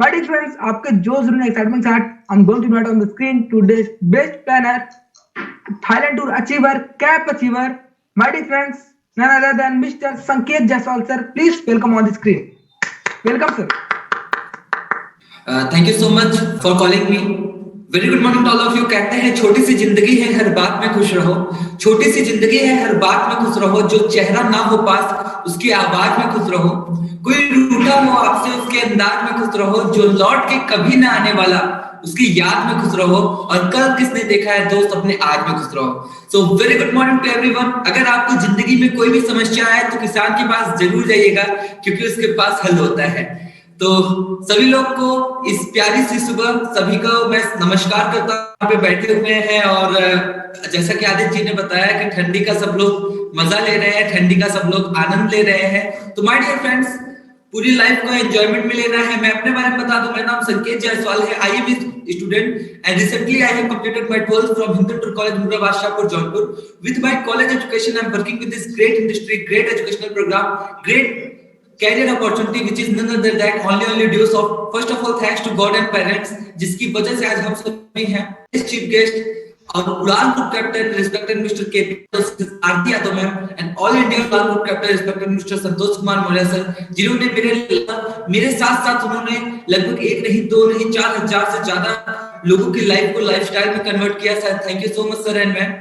My dear friends, आपके जोश और excitement के साथ I'm going to invite on the screen today's best planner, Thailand tour achiever, cap achiever. My dear friends, none other than Mr. Sanket Jaiswal sir. Please welcome on the screen. Welcome sir. Thank you so much for calling me. Very good morning to all of you. कहते हैं छोटी सी जिंदगी है, हर बात में खुश रहो। छोटी सी जिंदगी है, हर बात में खुश रहो। जो चेहरा ना हो पास, उसकी आवाज में खुश रहो। कोई रूठा हो आपसे, उसके अंदाज में खुश रहो। जो लौट के कभी ना आने वाला, उसकी याद में खुश रहो। और कल किसने देखा है दोस्त, अपने आज में खुश रहो। So very good morning to everyone. अगर आपको जिंदगी में कोई भी समस्या है तो किसान के पास जरूर जाइएगा, क्योंकि उसके पास हल होता है। तो सभी लोग को इस प्यारी सी सुबह सभी को मैं नमस्कार करता हूँ। यहाँ पे बैठे हुए हैं और जैसा कि आदित्य जी ने बताया कि ठंडी का सब लोग मजा ले रहे हैं, ठंडी का सब लोग आनंद ले रहे हैं। तो माय डियर फ्रेंड्स, पूरी लाइफ को एंजॉयमेंट में लेना है। मैं अपने बारे में बता दूं, मेरा नाम संकेत जायसवाल है। I am student and recently I have completed my 12th from हिंदुटूर college Murabad Shahpur Jaunpur. With my college education I am working with this great industry, great educational program, great career opportunity which is none other than only due of first of all thanks to God and parents, जिसकी वजह से आज हम सभी हैं। इस chief guest और उड़ान group captain respected mister KP Aarti Yadav ma'am and all India उड़ान group captain respected mister Santosh Kumar Maurya sir, जिन्होंने मेरे साथ साथ उन्होंने लगभग एक नहीं दो नहीं 4000 से ज्यादा लोगों की लाइफ को लाइफस्टाइल में कन्वर्ट किया sir. Thank you so much sir and ma'am.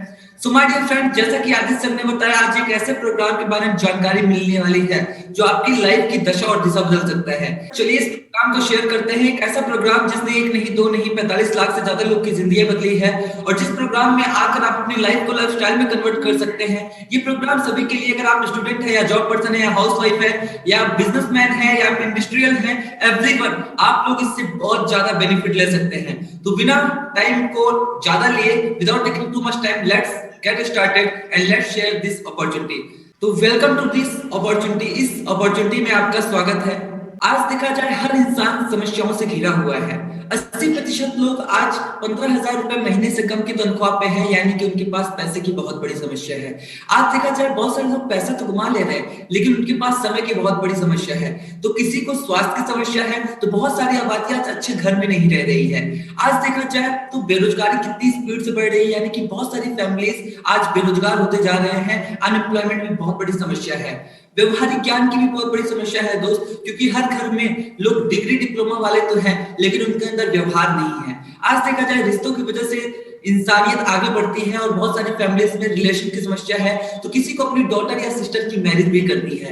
So my dear friend, जैसा कि आदित्य सर ने बताया, आज एक ऐसे प्रोग्राम के बारे में जानकारी मिलने वाली है जो आपकी लाइफ की दशा और दिशा बदल सकता है। चलिए इस प्रोग्राम को शेयर करते हैं। एक ऐसा प्रोग्राम जिसने एक नहीं दो नहीं 45 लाख से ज्यादा लोग की जिंदगी बदली है, और जिस प्रोग्राम में आकर आप अपनी लाइफ को लाइफस्टाइल में कन्वर्ट कर सकते हैं। ये प्रोग्राम सभी के लिए, अगर आप स्टूडेंट है या जॉब पर्सन है या हाउसवाइफ है या बिजनेसमैन है या इंडस्ट्रियल है, एवरीवन, आप लोग इससे बहुत ज्यादा बेनिफिट ले सकते हैं। तो बिना टाइम को ज्यादा लिए, without taking too much time, let's get started and let's share this opportunity. तो वेलकम टू दिस अपॉर्चुनिटी। इस अपॉर्चुनिटी में आपका स्वागत है। आज देखा जाए, हर इंसान समस्याओं से घिरा हुआ है। 80% लोग आज 15,000 रुपए महीने से कम की तनख्वाह पे हैं, यानी कि उनके पास पैसे की बहुत बड़ी समस्या है। आज देखा जाए, बहुत सारे लोग पैसा तो कमा ले रहे हैं, लेकिन उनके पास समय की बहुत बड़ी समस्या है। तो किसी को स्वास्थ्य की समस्या है, तो बहुत सारी आबादी आज अच्छे घर में नहीं रह रही है। आज देखा जाए तो बेरोजगारी कितनी स्पीड से बढ़ रही है, यानी कि बहुत सारी फैमिलीज आज बेरोजगार होते जा रहे हैं। अनएम्प्लॉयमेंट भी बहुत बड़ी समस्या है। व्यवहारिक ज्ञान की भी बहुत बड़ी समस्या है दोस्त, क्योंकि हर घर में लोग डिग्री डिप्लोमा वाले तो हैं, लेकिन उनके अंदर व्यवहार नहीं है। आज देखा जाए, रिश्तों की वजह से इंसानियत आगे बढ़ती है और बहुत सारी फैमिलीज में रिलेशन की समस्या है, तो किसी को अपनी डॉटर या सिस्टर की मैरिज भी करनी है।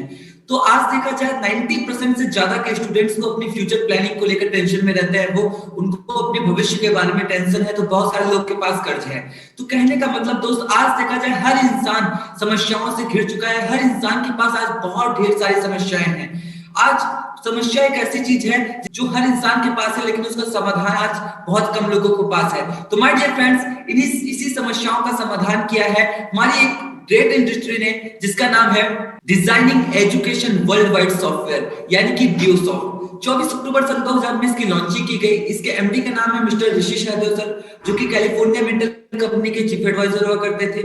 तो आज देखा जाए, 90% से ज्यादा के स्टूडेंट्स को अपनी फ्यूचर प्लानिंग को लेकर टेंशन में रहते हैं। वो उनको अपने भविष्य के बारे में टेंशन है, तो बहुत सारे लोग के पास कर्ज है। तो कहने का मतलब दोस्त, आज देखा जाए, हर इंसान समस्याओं से घिर चुका है। हर इंसान के पास आज बहुत ढेर सारी समस्याएं हैं। आज समस्या एक ऐसी चीज है जो हर इंसान के पास है, लेकिन उसका समाधान आज बहुत कम लोगों के पास है। तो माय डियर फ्रेंड्स, इसी समस्याओं का समाधान किया है हमारी एक ग्रेट इंडस्ट्री ने, जिसका नाम है designing education world wide software, यानी कि DioSoft। 24 अक्टूबर सन 2000 में इसकी लॉन्चिंग की गई। इसके एमडी का नाम है मिस्टर ऋषि सहदेव सर, जो कि कैलिफोर्निया मेंटल कंपनी के चीफ एडवाइजर हुआ करते थे।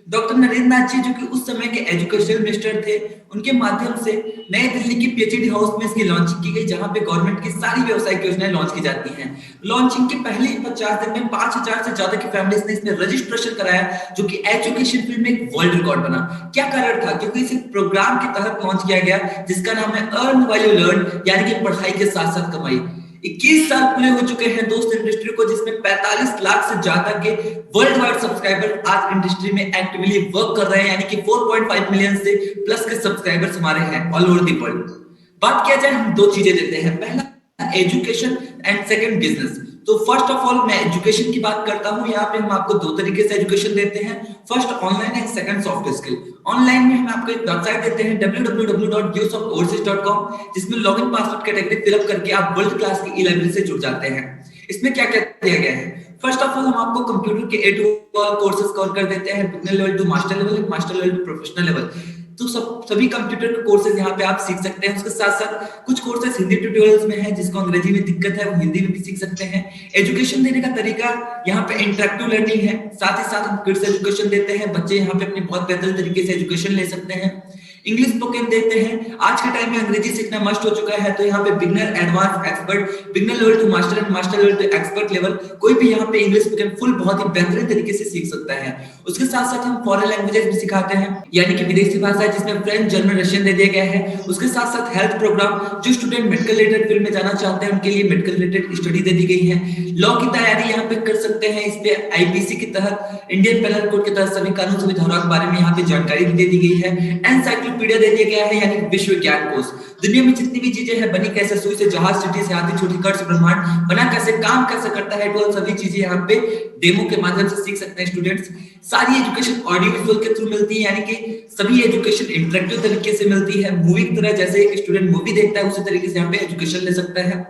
डॉक्टर नरेंद्र नाथ जी, जो कि उस समय के एजुकेशन मिनिस्टर थे, उनके माध्यम से नई दिल्ली की पीएचडी हाउस में इसकी लॉन्चिंग की गई, जहां पे गवर्नमेंट की सारी व्यावसायिक योजनाएं लॉन्च की जाती हैं। लॉन्चिंग के पहले ही 50 दिन में 5000 से ज्यादा की फैमिलीज ने इसमें रजिस्ट्रेशन कराया, जो कि एजुकेशन फील्ड में एक वर्ल्ड रिकॉर्ड बना। क्या कारण था? क्योंकि इसे प्रोग्राम के तहत लॉन्च किया गया, जिसका नाम है अर्न व्हाइल यू लर्न, यानी कि पढ़ाई के साथ साथ कमाई। 21 साल पूरे हो चुके हैं दोस्त इंडस्ट्री को, जिसमें 45 लाख से ज्यादा के वर्ल्ड वाइड सब्सक्राइबर आज इंडस्ट्री में एक्टिवली वर्क कर रहे हैं, यानी कि 4.5 मिलियन से प्लस के सब्सक्राइबर्स हमारे हैं ऑल ओवर द वर्ल्ड। बात किया जाए, हम दो चीजें देते हैं, पहला एजुकेशन एंड सेकंड बिजनेस। तो फर्स्ट ऑफ ऑल मैं एजुकेशन की बात करता हूं। यहाँ पे हम आपको दो तरीके से एजुकेशन देते हैं, first online and second soft skill. Online में हम आपको एक वेबसाइट देते हैं www.diosoftoverseas.com, जिसमें लॉगिन पासवर्ड कैटेगरी फिलअप करके आप वर्ल्ड क्लास की ई-लाइब्रेरी से जुड़ जाते हैं। इसमें क्या क्या दिया गया है? फर्स्ट ऑफ ऑल हम आपको कंप्यूटर के A to कोर्सेज कवर कर देते हैं, beginner level to master level, master level to professional level. तो सभी कंप्यूटर के कोर्सेज यहाँ पे आप सीख सकते हैं। उसके साथ साथ कुछ कोर्सेज हिंदी ट्यूटोरियल्स में है, जिसको अंग्रेजी में दिक्कत है वो हिंदी में भी सीख सकते हैं। एजुकेशन देने का तरीका यहाँ पे इंटरेक्टिव लर्निंग है, साथ ही साथ हम किड्स एजुकेशन देते हैं। बच्चे यहाँ पे अपने बहुत बेहतर तरीके से एजुकेशन ले सकते हैं। इंग्लिश स्पोकन देते हैं। आज के टाइम में अंग्रेजी सीखना मस्ट हो चुका है, तो यहाँ पे beginner, advance, expert, beginner level to master and master level to expert level, कोई भी यहाँ पे इंग्लिश स्पोकन फुल बहुत ही बेहतरीन तरीके से सीख सकता है। उसके साथ साथ हम फॉरेन लैंग्वेजेस भी सिखाते हैं, यानी कि विदेशी भाषा जिसमें फ्रेंच, जर्मन, रशियन दे दिया गया है। उसके साथ साथ हेल्थ प्रोग्राम, जो स्टूडेंट मेडिकल रिलेटेड फील्ड में जाना चाहते हैं उनके लिए मेडिकल रिलेटेड स्टडी दे दी गई है। लॉ की तैयारी यहाँ पे कर सकते हैं, इस पे आईपीसी के तहत, इंडियन पेनल कोड के तहत सभी कानून सभी धाराओं के बारे में यहाँ पे जानकारी भी दे दी गई है। एनसाइक्लोपीडिया दे दिया गया है, यानी विश्व ज्ञान कोश, दुनिया में जितनी भी चीजें हैं, बनी कैसे, सुई से जहाज, सिटी से हाथी, छोटी कर्स ब्रह्मांड बना कैसे, काम कैसे करता है, वो सभी चीजें यहाँ पे डेमो के माध्यम से सीख सकते हैं स्टूडेंट्स। सारी एजुकेशन ऑडियो विजुअल के थ्रू मिलती है, यानी कि सभी एजुकेशन इंटरेक्टिव तरीके से मिलती है, मूवी की तरह। जैसे एक स्टूडेंट मूवी देखता है उसी तरीके से यहाँ पे एजुकेशन ले सकता है।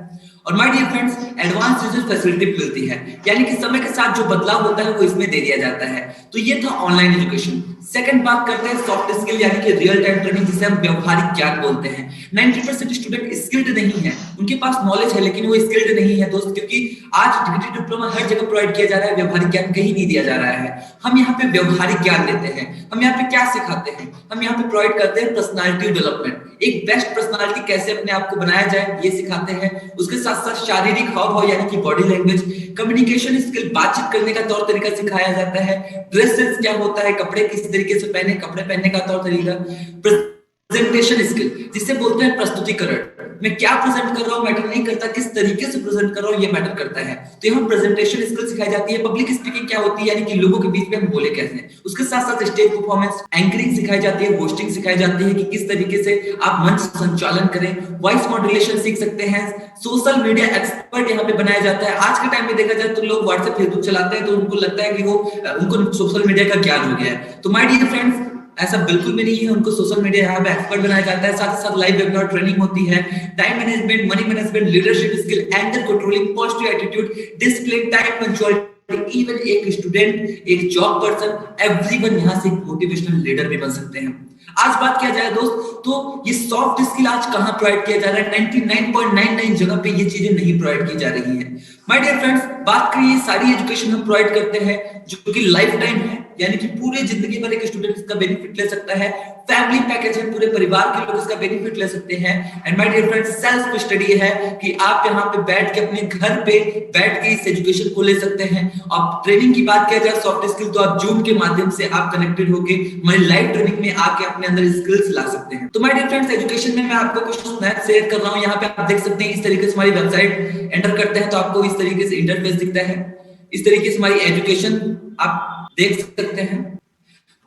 और my dear friends, advance user facility मिलती है, यानी कि समय के साथ जो बदलाव होता है वो इसमें दे दिया जाता है। तो ये था ऑनलाइन एजुकेशन। सेकंड बात करते हैं सॉफ्ट स्किल, यानी कि रियल टाइम ट्रेनिंग, जिसे हम व्यवहारिक ज्ञान बोलते हैं। 90% स्टूडेंट स्किल्ड नहीं है, उनके पास नॉलेज है लेकिन वो स्किल्ड नहीं है दोस्त, क्योंकि आज डिग्री डिप्लोमा हर जगह प्रोवाइड किया जा रहा है, व्यवहारिक ज्ञान कहीं नहीं दिया जा रहा है। हम यहाँ पे व्यवहारिक ज्ञान देते हैं। हम यहाँ पे क्या सिखाते हैं? हम यहाँ पे प्रोवाइड करते हैं पर्सनालिटी डेवलपमेंट, एक बेस्ट पर्सनालिटी कैसे अपने आप को बनाया जाए ये सिखाते हैं। उसके साथ साथ शारीरिक हाव भाव, यानी कि बॉडी लैंग्वेज, कम्युनिकेशन स्किल, बातचीत करने का तौर तरीका सिखाया जाता है। ड्रेस सेंस क्या होता है, कपड़े किस तरीके से पहने, कपड़े पहनने का तौर तरीका। प्रेजेंटेशन स्किल, जिसे बोलते हैं प्रस्तुतिकरण, मैं क्या प्रेजेंट कर रहा हूं मैटर नहीं करता, किस तरीके से प्रेजेंट कर रहा हूं ये मैटर करता है। तो यहाँ प्रेजेंटेशन स्किल सिखाई जाती है। पब्लिक स्पीकिंग क्या होती है, यानी कि लोगों के बीच में हम बोले कैसे। उसके साथ साथ स्टेज परफॉर्मेंस, एंकरिंग सिखाई जाती है, होस्टिंग सिखाई जाती है कि किस तरीके से आप मंच संचालन करें। वॉइस मॉड्यूलेशन सीख सकते हैं। सोशल मीडिया एक्सपर्ट यहाँ पे बनाया जाता है। आज के टाइम में देखा जाए तो लोग व्हाट्सएप, फेसबुक चलाते हैं तो उनको लगता है कि उनको सोशल मीडिया का ज्ञान हो गया है। तो माय डियर फ्रेंड्स, ऐसा बिल्कुल भी नहीं है, उनको सोशल मीडिया यहाँ पे एक्सपर्ट बनाया जाता है। साथ ही साथ लाइव वेबिनार ट्रेनिंग होती है, time management, money management, leadership skill, anger controlling, positive attitude, discipline, time punctuality, even एक स्टूडेंट, एक जॉब पर्सन, एवरीवन यहाँ से मोटिवेशनल लीडर भी बन सकते हैं। आज बात किया जाए दोस्त, तो ये सॉफ्ट स्किल आज कहां प्रोवाइड किया जा रहा है? 99.99 जगह पे ये चीजें नहीं प्रोवाइड की जा रही है। माय डियर फ्रेंड्स, बात करिए सारी एजुकेशन हम प्रोवाइड करते हैं जो कि लाइफ टाइम है, यानी कि पूरे जिंदगी भर एक स्टूडेंट इसका बेनिफिट ले सकता है। फैमिली पैकेज है, पूरे परिवार के लोग इसका बेनिफिट ले सकते हैं। And my dear friends, self study है कि आप यहाँ पे बैठ के अपने घर पे बैठ के इस एजुकेशन को ले सकते हैं। अब ट्रेनिंग की बात किया जाए सॉफ्ट स्किल, तो आप जूम के माध्यम से आप कनेक्टेड होके हमारी लाइव ट्रेनिंग में आके अपने अंदर स्किल्स ला सकते हैं। तो माय डियर फ्रेंड्स, एजुकेशन में मैं आपको कुछ स्नैप शेयर कर रहा हूँ। यहाँ पे आप देख सकते हैं, इस तरीके से हमारी वेबसाइट एंटर करते हैं तो आपको इस तरीके से इंटरफेस दिखता है। इस तरीके से हमारी एजुकेशन आप देख सकते हैं।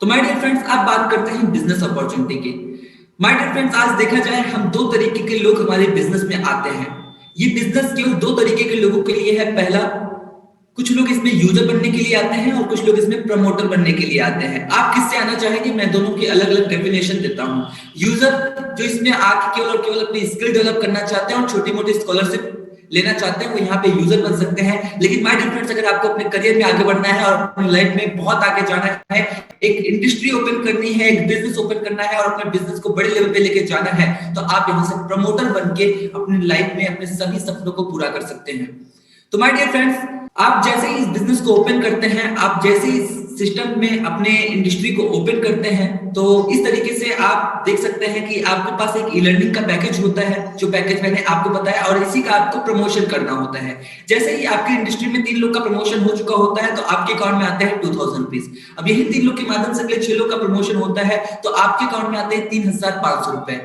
तो माय डियर फ्रेंड्स, आप बात करते हैं बिजनेस अपॉर्चुनिटी की। माय डियर फ्रेंड्स, आज देखा जाए हम दो तरीके के लोग हमारे बिजनेस में आते हैं। ये बिजनेस केवल दो तरीके के लोगों के लिए है। पहला, कुछ लोग इसमें यूजर बनने के लिए आते हैं और कुछ लोग इसमें प्रमोटर बनने के लिए आते हैं। आप किससे आना चाहेंगे, मैं दोनों की अलग अलग डेफिनेशन देता हूं। यूजर जो इसमें आके केवल और केवल अपनी स्किल डेवलप करना चाहते हैं और छोटी मोटी स्कॉलरशिप लेना चाहते हैं, वो यहाँ पे यूजर बन सकते हैं। लेकिन माय डियर फ्रेंड्स, अगर आपको अपने करियर में आगे बढ़ना है और अपनी लाइफ में बहुत आगे जाना है, एक इंडस्ट्री ओपन करनी है, एक बिजनेस ओपन करना है और अपने बिजनेस को बड़े लेवल पे लेके जाना है, तो आप यहाँ से प्रमोटर बन के अपनी लाइफ में अपने सभी सपनों को पूरा कर सकते हैं। तो माय डियर फ्रेंड्स, आप जैसे ही इस बिजनेस को ओपन करते हैं, आप जैसे ही सिस्टम में अपने इंडस्ट्री को ओपन करते हैं, तो इस तरीके से आप देख सकते हैं कि आपके पास एक ई लर्निंग का पैकेज होता है, जो पैकेज मैंने आपको बताया, और इसी का आपको प्रमोशन करना होता है। जैसे ही आपकी इंडस्ट्री में 3 लोग का प्रमोशन हो चुका होता है, तो आपके अकाउंट में आते हैं 2000 रुपीज। अब यही 3 लोग के माध्यम से अगले 6 लोग का प्रमोशन होता है, तो आपके अकाउंट में आते हैं 3500 रुपए।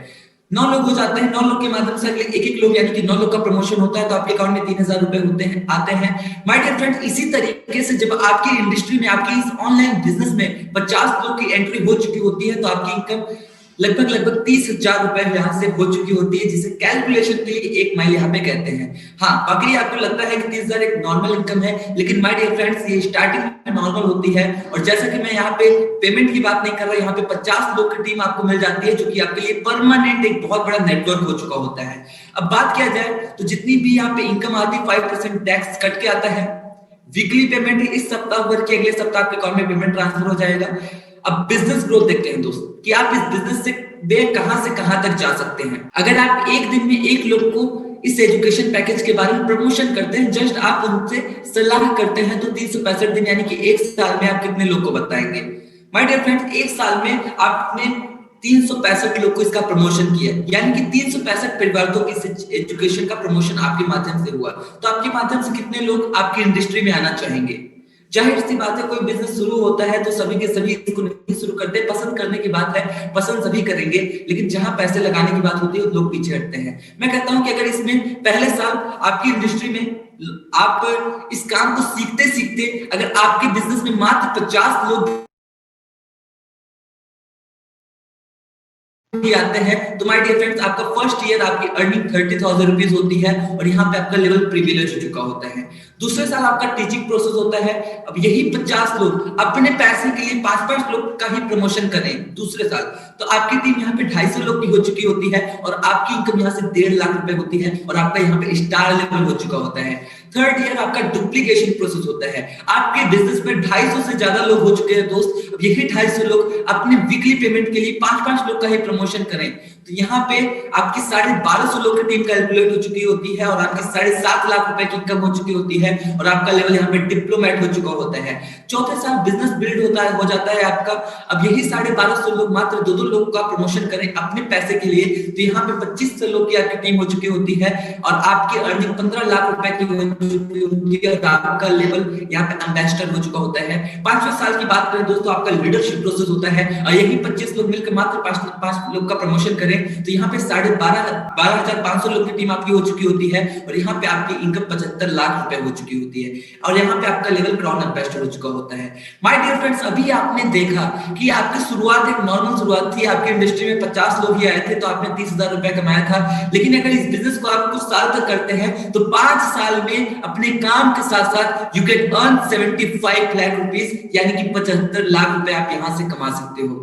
9 लोग हो जाते हैं, 9 लोग के माध्यम से अगले एक लोग, यानी कि 9 लोग का प्रमोशन होता है, तो आपके अकाउंट में 3000 रुपए आते हैं। माय डियर फ्रेंड्स, इसी तरीके से जब आपकी इंडस्ट्री में, आपकी इस ऑनलाइन बिजनेस में 50 लोग की एंट्री हो चुकी होती है, तो आपकी इनकम लगभग 30,000 रुपए यहाँ से हो चुकी होती है, जिसे कैलकुलेशन के लिए 1 माइल यहाँ पे कहते हैं। हाँ, बाकी आपको लगता है कि 30,000 एक नॉर्मल इनकम है, लेकिन माय डियर फ्रेंड्स, ये स्टार्टिंग में नॉर्मल होती है। और जैसा कि मैं यहाँ पे पेमेंट की बात नहीं कर रहा, यहाँ पे 50 लोग की टीम आपको मिल जाती है, जो कि आपके लिए परमानेंट एक बहुत बड़ा नेटवर्क हो चुका होता है। अब बात किया जाए तो जितनी भी यहाँ पे इनकम आती है, 5% टैक्स कट के आता है। वीकली पेमेंट इस सप्ताह भर के अगले सप्ताह आपके अकाउंट में पेमेंट ट्रांसफर हो जाएगा। अब बिजनेस ग्रोथ देखते हैं दोस्त, कि आप इस बिजनेस से कहां तक जा सकते हैं। अगर आप एक दिन में 1 लोग को इस एजुकेशन पैकेज के बारे में प्रमोशन करते हैं, जस्ट आप उनसे सलाह करते हैं, तो 365 दिन यानी कि 1 साल में आप कितने लोग को बताएंगे? माय डियर फ्रेंड्स, 1 साल में आपने 365 लोग को इसका प्रमोशन किया, यानी कि 365 परिवारों की इस एजुकेशन का प्रमोशन आपके माध्यम से हुआ। तो आपके माध्यम से कितने लोग आपकी इंडस्ट्री में आना चाहेंगे? जाहिर सी बात है, कोई बिजनेस शुरू होता है तो सभी के सभी इसको नहीं शुरू करते। पसंद करने की बात है, पसंद सभी करेंगे, लेकिन जहां पैसे लगाने की बात होती है लोग पीछे हटते हैं। मैं कहता हूं कि अगर इसमें पहले साल आपकी इंडस्ट्री में आप इस काम को सीखते सीखते अगर आपके बिजनेस में मात्र 50 लोग भी आते हैं, तो माय डियर फ्रेंड्स, आपका फर्स्ट ईयर आपकी अर्निंग 30,000 रुपीज होती है और यहाँ पे आपका लेवल प्रिविलेज हो चुका होता है। दूसरे साल आपका टीचिंग प्रोसेस होता है। अब यही 50 लोग अपने पैसे के लिए 5-5 लोग का ही प्रमोशन करें दूसरे साल, तो आपकी टीम यहाँ पे 250 लोग की हो चुकी होती है और आपकी इनकम यहाँ से 1.5 लाख रुपए होती है और आपका यहाँ पे स्टार लेवल हो चुका होता है। थर्ड ईयर आपका डुप्लीकेशन प्रोसेस होता है। आपके बिजनेस में 250 से ज्यादा लोग हो चुके हैं दोस्त। अब यही 250 लोग अपने वीकली पेमेंट के लिए 5-5 लोग का ही प्रमोशन करें, तो यहाँ पे आपकी 1250 लोग की टीम कैलकुलेट हो चुकी होती है और आपकी 7.5 लाख रुपए की इनकम हो चुकी होती है और आपका लेवल यहाँ पे डिप्लोमेट हो चुका होता है। चौथे साल बिजनेस बिल्ड हो जाता है आपका। अब यही 1250 लोग मात्र 2-2 लोगों का प्रमोशन करें अपने पैसे के लिए, तो यहाँ पे 25 लोग की आपकी टीम हो चुकी होती है और आपकी अर्निंग 15 लाख रुपए की हो चुकी होती है और आपका लेवल यहाँ पे एम्बेसडर हो चुका होता है। 5वें साल की बात करें दोस्तों, आपका लीडरशिप प्रोसेस होता है और यही 25 लोग मिलकर मात्र 5 लोग का प्रमोशन करें, तो यहाँ पे 12,500 लोग की टीम आपकी हो चुकी होती है और यहाँ पे आपकी इनकम 75 लाख रुपए हो चुकी होती है और यहाँ पे आपका लेवल क्राउन एम्बेसडर हो चुका होता है। माय डियर फ्रेंड्स, अभी आपने देखा कि आपकी शुरुआत एक नॉर्मल शुरुआत थी। आपकी इंडस्ट्री में 50 लोग ही आए थे तो आपने 30,000 रुपए कमाया था, लेकिन अगर इस बिजनेस को आप कुछ साल तक करते हैं तो 5 साल में अपने काम के साथ साथ you can earn 75 lakh rupees, यानी कि 75 लाख रुपए आप यहां से कमा सकते हो।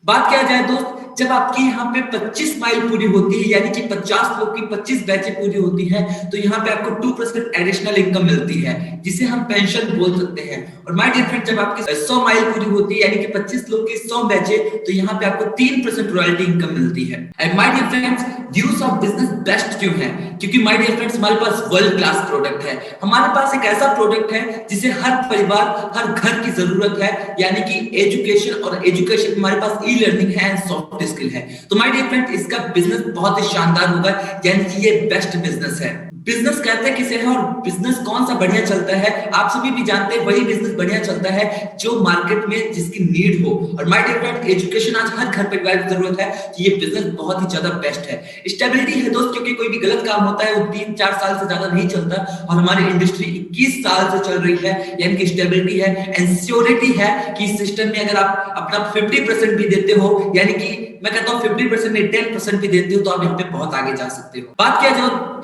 बात किया जाए दोस्त, जब आपकी यहाँ पे 25 माइल पूरी होती है, यानी कि 50 लोग की 25 बैचें पूरी होती है, तो यहाँ पे आपको 2% एडिशनल इनकम मिलती है, जिसे हम पेंशन बोल सकते हैं। और माय डियर फ्रेंड, जब आपकी 100 माइल पूरी होती है, यानी कि 25 लोग की 100 बैचें, तो यहाँ पे आपको 3% रॉयल्टी इनकम मिलती है। And my dear friends, dues off business best क्यों है? क्योंकि माय डियर फ्रेंड्स, हमारे पास वर्ल्ड क्लास प्रोडक्ट है। हमारे पास एक ऐसा प्रोडक्ट है जिसे हर परिवार, हर घर की जरूरत है, यानी कि एजुकेशन। और एजुकेशन हमारे पास ई लर्निंग है एंड सॉफ्ट स्किल है। तो माय डियर फ्रेंड, इसका बिजनेस बहुत ही शानदार होगा, यानी कि ये बेस्ट बिजनेस है। बिजनेस कहते हैं किसे है और बिजनेस कौन सा बढ़िया चलता है? आप सभी भी जानते हैं, वही बिजनेस बढ़िया चलता है जो मार्केट में जिसकी नीड हो। और माय डियर फ्रेंड, एजुकेशन आज हर घर परिवार की जरूरत है, तो ये बिजनेस बहुत ही ज्यादा बेस्ट है। स्टेबिलिटी है दोस्त, क्योंकि कोई भी गलत काम होता है वो 3-4 साल से ज्यादा नहीं चलता और हमारी इंडस्ट्री 21 साल से चल रही है, यानी कि स्टेबिलिटी है। एंश्योरिटी है कि इस सिस्टम में अगर आप अपना 50% भी देते हो, यानी कि मैं कहता हूं 50% नहीं 10% भी देते हो, तो आप यहाँ पे बहुत आगे जा सकते हो। बात किया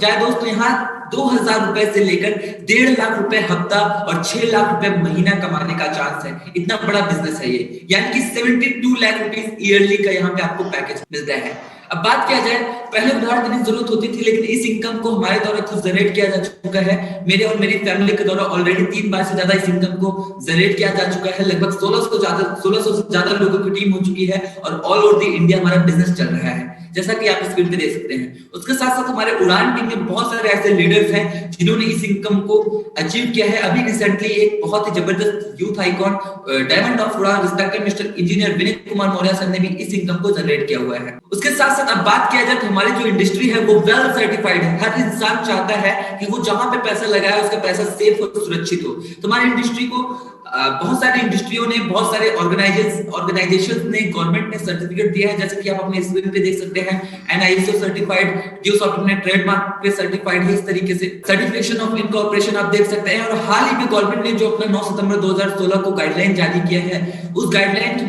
जाए दोस्तों, यहाँ 2,000 रुपए से लेकर 1.5 लाख रुपए हफ्ता और 6 लाख रुपए महीना कमाने का चांस है। इतना बड़ा बिजनेस है ये, यानी कि 72 लाख रुपीस ईयरली का यहाँ पे आपको पैकेज मिलता है। अब बात किया जाए, पहले उधार देने की जरूरत होती थी, लेकिन इस इनकम को हमारे द्वारा खुद जनरेट किया जा चुका है। मेरे और मेरी फैमिली के द्वारा ऑलरेडी 3 बार से ज्यादा इस इनकम को जनरेट किया जा चुका है। लगभग 1600 से ज्यादा लोगों की टीम हो चुकी है और ऑल ओवर द इंडिया हमारा बिजनेस चल रहा है, जैसा कि आप स्क्रीन पे देख सकते हैं। उसके साथ साथ हमारे उड़ान टीम में बहुत सारे ऐसे लीडर्स हैं जिन्होंने इस इनकम को अचीव किया है। अभी रिसेंटली एक बहुत ही जबरदस्त यूथ आइकॉन, डायमंड ऑफ उड़ान respected mister engineer Vinay Kumar Maurya sir ने भी इस इनकम को जनरेट किया हुआ है। उसके साथ साथ अब बात किया जाए तो हमारी जो इंडस्ट्री है वो वेल सर्टिफाइड है। हर इंसान चाहता है कि वो जहां पे पैसा लगाए उसका पैसा सेफ और सुरक्षित हो। तो हमारी इंडस्ट्री को बहुत सारी इंडस्ट्रियों ने, बहुत सारे ऑर्गेनाइजेशंस ने, गवर्नमेंट ने सर्टिफिकेट दिया है, जैसे कि आप अपने स्क्रीन पे देख सकते हैं। NISO सर्टिफाइड, जियोसॉफ्ट ने ट्रेडमार्क पे सर्टिफाइड है। इस तरीके से सर्टिफिकेशन ऑफ इनकॉर्पोरेशन आप देख सकते हैं। और हाल ही में गवर्नमेंट ने जो अपना 9 सितंबर 2016 को गाइडलाइन जारी किया है, उस गाइडलाइन के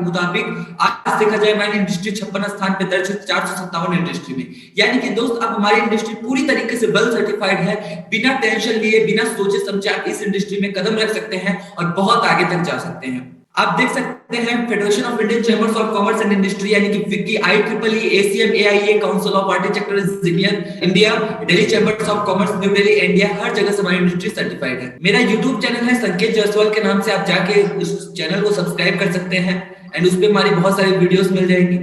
मुताबिक आज देखा जाए हमारी इंडस्ट्री 56 स्थान पे दर्ज है 457 इंडस्ट्री में। यानी कि दोस्त, अब हमारी इंडस्ट्री पूरी तरीके से वेल सर्टिफाइड है। बिना टेंशन लिए, बिना सोचे समझे आप इस इंडस्ट्री में कदम रख सकते हैं और बहुत आगे तक जा सकते हैं। आप देख सकते हैं federation of Indian chambers of commerce and industry, यानी कि FICCI, IEEE, ACM, AIA, council of architecture engineer India, Delhi chambers of commerce, new Delhi, India, हर जगह से हमारी इंडस्ट्री सर्टिफाइड है। मेरा YouTube चैनल है संकेत जायसवाल के नाम से, आप जाके उस चैनल को सब्सक्राइब कर सकते हैं एंड उस पे हमारी बहुत सारी वीडियोस मिल जाएंगी।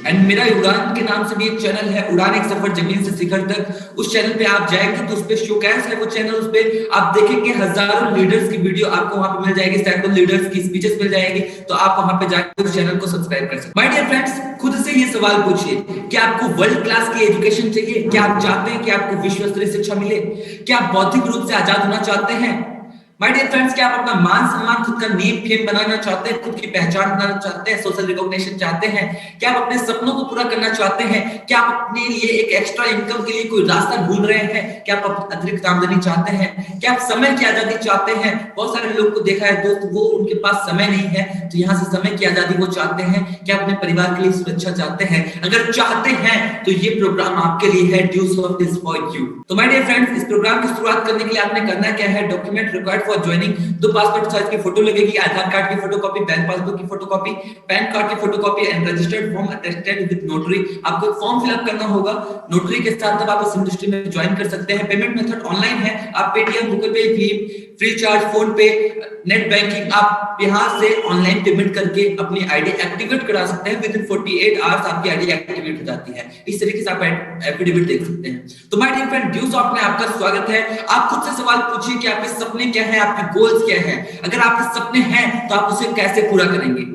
एंड मेरा उड़ान के नाम से भी एक चैनल है, उड़ान एक सफर जमीन से शिखर तक। उस चैनल पे आप जाएंगे तो उस पे शोकेस है वो चैनल, उस पे आप देखेंगे हजारों लीडर्स की वीडियो आपको वहां पे मिल जाएगी, सैकड़ों लीडर्स की स्पीचेस मिल जाएगी। तो आप वहां पे जाकर उस चैनल को सब्सक्राइब कर सकते हैं। माय डियर फ्रेंड्स, खुद से ये सवाल पूछिए, क्या आपको वर्ल्ड क्लास की एजुकेशन चाहिए? क्या आप चाहते हैं कि आपको विश्व स्तरीय शिक्षा मिले? क्या आप बौद्धिक रूप से आजाद होना चाहते हैं? माय डियर फ्रेंड्स, क्या आप अपना मान सम्मान, खुद का नेम फेम बनाना चाहते हैं? खुद की पहचान बनाना चाहते हैं? सोशल रिकॉग्निशन चाहते हैं? क्या आप अपने सपनों को पूरा करना चाहते हैं? क्या आप अपने लिए एक एक्स्ट्रा इनकम के लिए कोई रास्ता ढूंढ रहे हैं? क्या आप अतिरिक्त आमदनी चाहते हैं? क्या आप समय की आजादी चाहते हैं? बहुत सारे लोग को देखा है दोस्त, वो उनके पास समय नहीं है, तो यहाँ से समय की आजादी वो चाहते हैं। क्या अपने परिवार के लिए सुरक्षा चाहते हैं? अगर चाहते हैं तो ये प्रोग्राम आपके लिए है, dues off this for you. तो माय डियर फ्रेंड्स, इस प्रोग्राम की शुरुआत करने के लिए आपने करना क्या है? Document required for joining, 2 passport size की फोटो लगेगी, आधार कार्ड की फोटोकॉपी, बैंक पासबुक की फोटोकॉपी, पैन कार्ड की photocopy and registered form attested with notary. आपको एक फॉर्म फिल अप करना होगा नोटरी के साथ, तब आप इस इंडस्ट्री में ज्वाइन कर सकते हैं। पेमेंट मेथड ऑनलाइन है, आप पेटीएम, गूगल पे, भीम, फ्री चार्ज, फोन पे, नेट बैंकिंग, आप यहां से ऑनलाइन पेमेंट करके अपनी आईडी एक्टिवेट करा सकते हैं। विद इन 48 आवर्स आपकी आईडी एक्टिवेट हो जाती है। इस तरीके से आप एफिडेविट देख सकते हैं। तो my dear friend, dues off में आपका स्वागत है। आप खुद से सवाल पूछिए कि आपके सपने क्या हैं, आपके गोल्स क्या हैं। अगर आपके सपने हैं तो आप उसे कैसे पूरा करेंगे?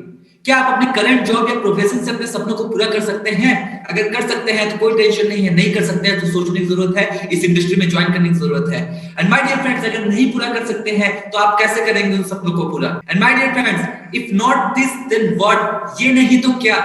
क्या आप अपने करंट जॉब या प्रोफेशन से अपने सपनों को पूरा कर सकते हैं? अगर कर सकते हैं तो कोई टेंशन नहीं है, नहीं कर सकते हैं तो सोचने की जरूरत है, इस इंडस्ट्री में ज्वाइन करने की जरूरत है। एंड माय डियर फ्रेंड्स, अगर नहीं पूरा कर सकते हैं तो आप कैसे करेंगे उन सपनों को पूरा? And my dear friends, if not this then what, ये नहीं तो क्या?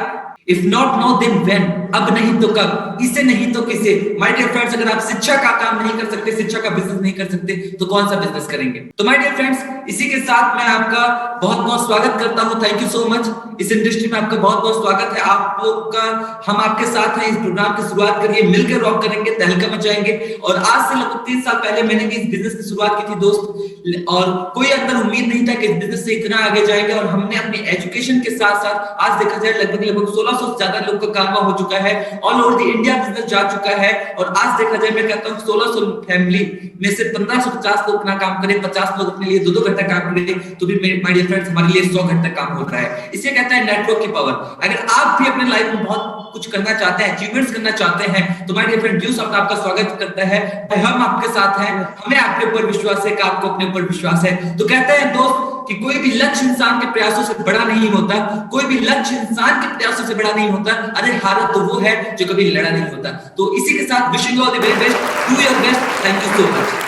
If not no then when, अब नहीं तो कब, इसे नहीं तो किसे। माय डियर फ्रेंड्स, अगर आप शिक्षा का काम नहीं कर सकते, शिक्षा का बिजनेस नहीं कर सकते, तो कौन सा बिजनेस करेंगे? तो माय डियर फ्रेंड्स, इसी के साथ मैं आपका बहुत बहुत स्वागत करता हूं। Thank you so much. इस इंडस्ट्री में आपका बहुत बहुत स्वागत है। आप लोग का, हम आपके साथ हैं। इस प्रोग्राम की शुरुआत करिए, मिलकर रॉक करेंगे, तहलका मचाएंगे। और आज से लगभग 3 साल पहले मैंने भी इस बिजनेस की शुरुआत की थी दोस्त, और कोई अंदर उम्मीद नहीं था कि इस बिजनेस से इतना आगे जाएंगे। और हमने अपनी एजुकेशन के साथ साथ आज देखा जाए लगभग 1600 से ज्यादा लोग का कारवा हो चुका है, all over the India business जा चुका है। और आज देखा जाए, मैं कहता हूं 1600 फैमिली में से 1550 लोग अपना काम करें, 50 लोग अपने लिए 2-2 घंटा काम करें, तो भी माय डियर फ्रेंड्स हमारे लिए 100 घंटा काम हो रहा है। इसे कहता है नेटवर्क की पावर। अगर आप भी अपने लाइफ में बहुत कुछ करना चाहते हैं, अचीवमेंट्स करना चाहते हैं, तो माय डियर फ्रेंड, ड्यूज आपका स्वागत करता है। हम आपके साथ हैं, हमें आपके ऊपर विश्वास है कि आपको अपने ऊपर विश्वास है। तो कहते हैं दोस्त कि कोई भी लक्ष्य इंसान के प्रयासों से बड़ा नहीं होता, कोई भी लक्ष्य इंसान के प्रयासों से बड़ा नहीं होता। अरे हारा तो वो है जो कभी लड़ा नहीं होता। तो इसी के साथ wishing you all the very best, do your best. Thank you so much.